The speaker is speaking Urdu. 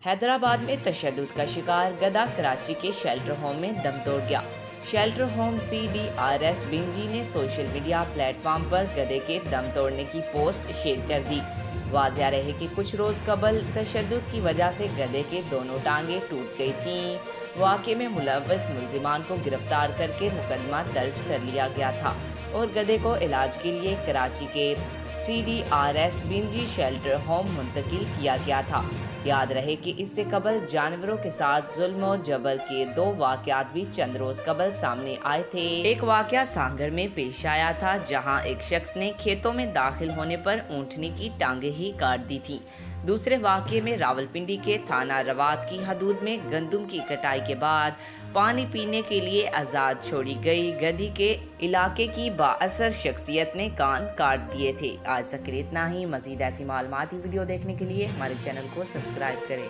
حیدرآباد میں تشدد کا شکار گدھا کراچی کے شیلٹر ہوم میں دم توڑ گیا۔ شیلٹر ہوم CDRS بنجی نے سوشل میڈیا پلیٹ فارم پر گدھے کے دم توڑنے کی پوسٹ شیئر کر دی۔ واضح رہے کہ کچھ روز قبل تشدد کی وجہ سے گدھے کے دونوں ٹانگیں ٹوٹ گئی تھیں۔ واقعے میں ملوث ملزمان کو گرفتار کر کے مقدمہ درج کر لیا گیا تھا اور گدھے کو علاج کے لیے کراچی کے CDRS بنجی شیلٹر ہوم منتقل کیا گیا تھا۔ یاد رہے کہ اس سے قبل جانوروں کے ساتھ ظلم و جبر کے 2 واقعات بھی چند روز قبل سامنے آئے تھے۔ ایک واقعہ سانگھڑ میں پیش آیا تھا جہاں ایک شخص نے کھیتوں میں داخل ہونے پر اونٹنی کی ٹانگیں ہی کاٹ دی تھیں۔ دوسرے واقعے میں راولپنڈی کے تھانہ رواد کی حدود میں گندم کی کٹائی کے بعد پانی پینے کے لیے آزاد چھوڑی گئی گدھی کے علاقے کی بااثر شخصیت نے کان کاٹ دیے تھے۔ آج تک کے لیے اتنا ہی۔ مزید ایسی معلوماتی ویڈیو دیکھنے کے لیے ہمارے چینل کو سبسکرائب کریں۔